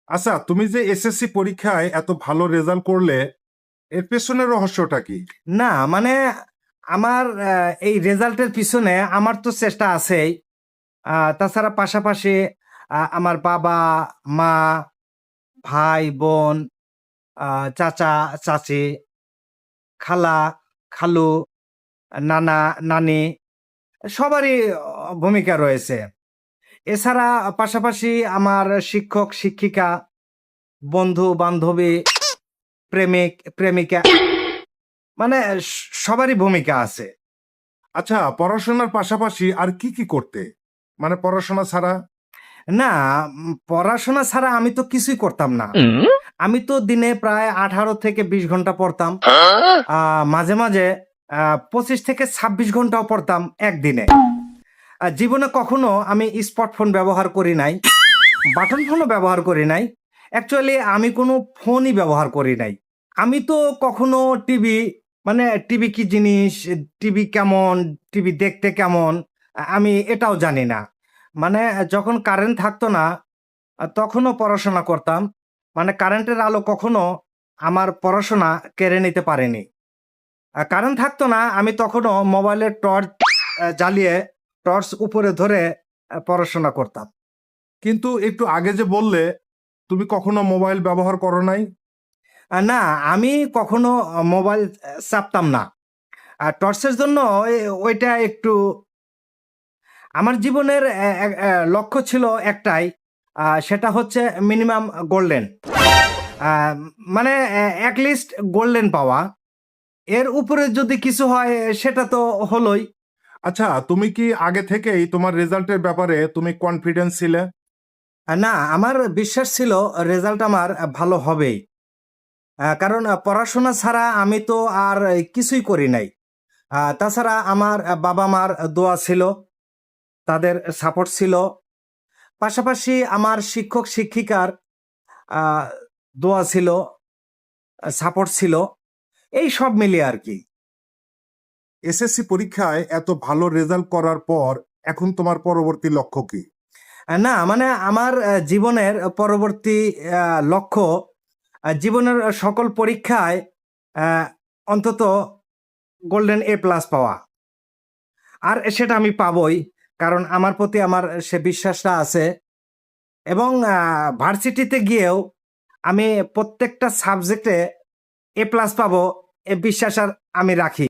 আচ্ছা, তুমি যে এসএসসি পরীক্ষায় এত ভালো রেজাল্ট করলে, এর পেছনের রহস্যটা কি? না মানে আমার এই রেজাল্টের পিছনে আমার তো চেষ্টা আছেই। তাছাড়া পাশাপাশি আমার বাবা, মা, ভাই, বোন, চাচা, চাচি, খালা, খালু, নানা, নানি সবারই ভূমিকা রয়েছে। এছাড়া পাশাপাশি আমার শিক্ষক, শিক্ষিকা, বন্ধু, বান্ধবী, প্রেমিক, প্রেমিকা মানে সবারই ভূমিকা আছে। আচ্ছা, পড়াশোনার পাশাপাশি আর কি কি করতে? মানে পড়াশোনা ছাড়া? না, পড়াশোনা ছাড়া আমি তো কিছুই করতাম না। আমি তো দিনে প্রায় 18 থেকে 20 ঘন্টা পড়তাম। মাঝে, মাঝে 25 থেকে 26 ঘন্টাও পড়তাম একদিনে। জীবনে কখনো আমি স্মার্টফোন ব্যবহার করি নাই। বাটন ফোনও ব্যবহার করি নাই। অ্যাকচুয়ালি আমি কোনো ফোনই ব্যবহার করি নাই। আমি তো কখনো টিভি মানে টিভি কি জিনিস, টিভি কেমন, টিভি দেখতে কেমন আমি এটাও জানি না। মানে যখন কারেন্ট থাকতো না তখনও পড়াশোনা করতাম। মানে কারেন্টের আলো কখনো আমার পড়াশোনা কেড়ে নিতে পারেনি। কারেন্ট থাকতো না আমি তখনও মোবাইলের টর্চ জ্বালিয়ে টর্চ উপরে ধরে পড়াশোনা করতাম। কিন্তু একটু আগে যে বললে তুমি কখনো মোবাইল ব্যবহার করো নাই। না, আমি কখনো মোবাইল চাপতাম না। আর টর্চের জন্য ওইটা একটু আমার জীবনের লক্ষ্য ছিল একটাই, সেটা হচ্ছে মিনিমাম গোল্ডেন। আ মানে এট লিস্ট গোল্ডেন পাওয়া। এর উপরে যদি কিছু হয় সেটা তো হলোই। আচ্ছা, তুমি কি আগে থেকেই তোমার রেজাল্টের ব্যাপারে তুমি কনফিডেন্স ছিলে? না, আমার বিশ্বাস ছিল রেজাল্ট আমার ভালো হবেই। কারণ পড়াশোনা ছাড়া আমি তো আর কিছুই করি নাই। তাছাড়া আমার বাবা-মার দোয়া ছিল, তাদের সাপোর্ট ছিল। পাশাপাশি আমার শিক্ষক-শিক্ষিকার আ দোয়া ছিল, সাপোর্ট ছিল। এই সব মিলিয়ে আরকি। এসএসসি পরীক্ষায় এত ভালো রেজাল্ট করার পর এখন তোমার পরবর্তী লক্ষ্য কি? না মানে আমার জীবনের পরবর্তী লক্ষ্য জীবনের সকল পরীক্ষায় আ অন্তত গোল্ডেন এ প্লাস পাওয়া। আর সেটা আমি পাবোই। কারণ আমার প্রতি আমার সে বিশ্বাসটা আছে এবং ভার্সিটিতে গিয়েও আমি প্রত্যেকটা সাবজেক্টে এ প্লাস পাবো এ বিশ্বাস আর আমি রাখি।